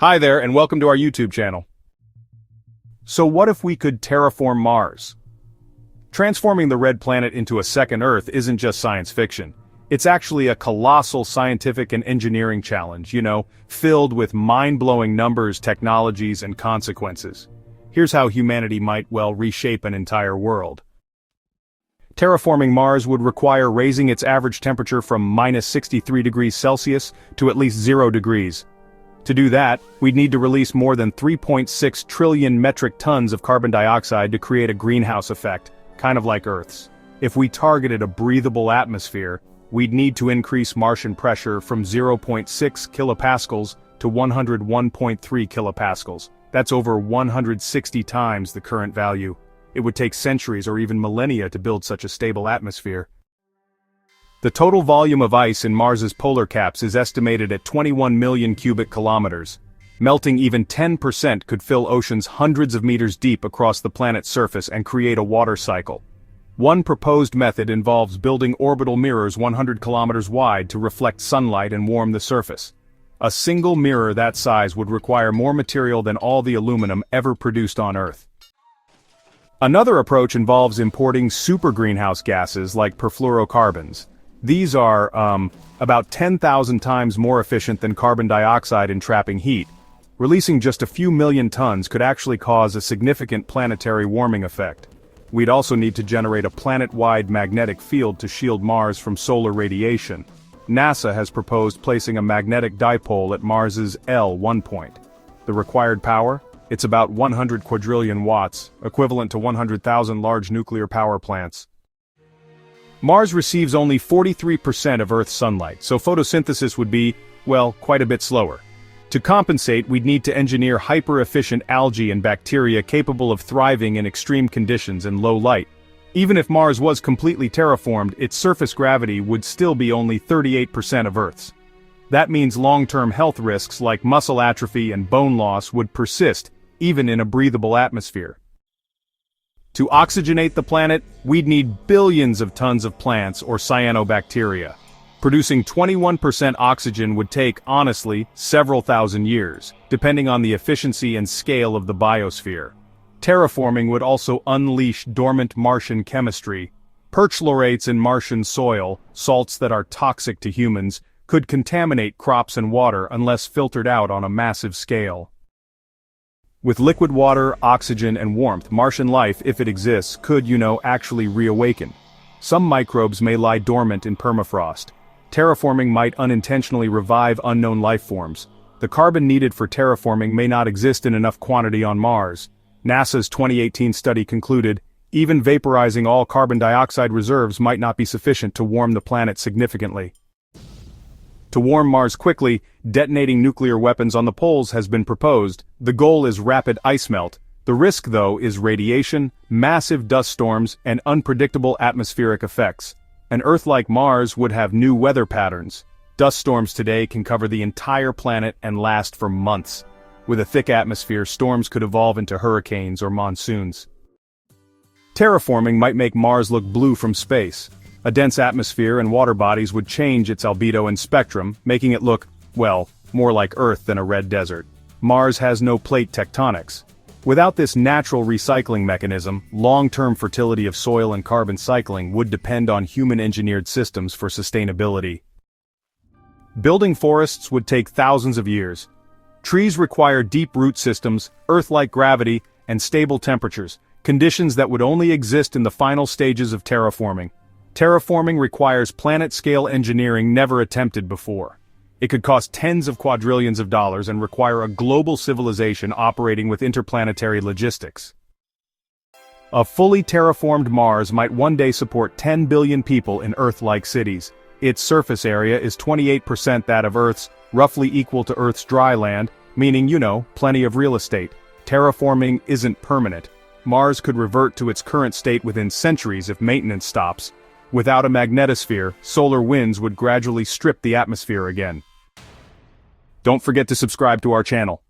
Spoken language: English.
Hi there and welcome to our YouTube channel. So what if we could terraform Mars? Transforming the red planet into a second Earth isn't just science fiction. It's actually a colossal scientific and engineering challenge, filled with mind-blowing numbers, technologies, and consequences. Here's how humanity might reshape an entire world. Terraforming Mars would require raising its average temperature from minus 63 degrees Celsius to at least 0 degrees. To do that, we'd need to release more than 3.6 trillion metric tons of carbon dioxide to create a greenhouse effect, kind of like Earth's. If we targeted a breathable atmosphere, we'd need to increase Martian pressure from 0.6 kilopascals to 101.3 kilopascals. That's over 160 times the current value. It would take centuries or even millennia to build such a stable atmosphere. The total volume of ice in Mars's polar caps is estimated at 21 million cubic kilometers. Melting even 10% could fill oceans hundreds of meters deep across the planet's surface and create a water cycle. One proposed method involves building orbital mirrors 100 kilometers wide to reflect sunlight and warm the surface. A single mirror that size would require more material than all the aluminum ever produced on Earth. Another approach involves importing super greenhouse gases like perfluorocarbons. These are, about 10,000 times more efficient than carbon dioxide in trapping heat. Releasing just a few million tons could actually cause a significant planetary warming effect. We'd also need to generate a planet-wide magnetic field to shield Mars from solar radiation. NASA has proposed placing a magnetic dipole at Mars's L1 point. The required power? It's about 100 quadrillion watts, equivalent to 100,000 large nuclear power plants. Mars receives only 43% of Earth's sunlight, so photosynthesis would be, quite a bit slower. To compensate, we'd need to engineer hyper-efficient algae and bacteria capable of thriving in extreme conditions and low light. Even if Mars was completely terraformed, its surface gravity would still be only 38% of Earth's. That means long-term health risks like muscle atrophy and bone loss would persist, even in a breathable atmosphere. To oxygenate the planet, we'd need billions of tons of plants or cyanobacteria. Producing 21% oxygen would take, honestly, several thousand years, depending on the efficiency and scale of the biosphere. Terraforming would also unleash dormant Martian chemistry. Perchlorates in Martian soil, salts that are toxic to humans, could contaminate crops and water unless filtered out on a massive scale. With liquid water, oxygen, and warmth, Martian life, if it exists, could, actually reawaken. Some microbes may lie dormant in permafrost. Terraforming might unintentionally revive unknown life forms. The carbon needed for terraforming may not exist in enough quantity on Mars. NASA's 2018 study concluded, even vaporizing all carbon dioxide reserves might not be sufficient to warm the planet significantly. To warm Mars quickly, detonating nuclear weapons on the poles has been proposed. The goal is rapid ice melt. The risk, though, is radiation, massive dust storms, and unpredictable atmospheric effects. An Earth like Mars would have new weather patterns. Dust storms today can cover the entire planet and last for months. With a thick atmosphere, storms could evolve into hurricanes or monsoons. Terraforming might make Mars look blue from space. A dense atmosphere and water bodies would change its albedo and spectrum, making it look, more like Earth than a red desert. Mars has no plate tectonics. Without this natural recycling mechanism, long-term fertility of soil and carbon cycling would depend on human-engineered systems for sustainability. Building forests would take thousands of years. Trees require deep root systems, Earth-like gravity, and stable temperatures, conditions that would only exist in the final stages of terraforming. Terraforming requires planet-scale engineering never attempted before. It could cost tens of quadrillions of dollars and require a global civilization operating with interplanetary logistics. A fully terraformed Mars might one day support 10 billion people in Earth-like cities. Its surface area is 28% that of Earth's, roughly equal to Earth's dry land, meaning, plenty of real estate. Terraforming isn't permanent. Mars could revert to its current state within centuries if maintenance stops. Without a magnetosphere, solar winds would gradually strip the atmosphere again. Don't forget to subscribe to our channel.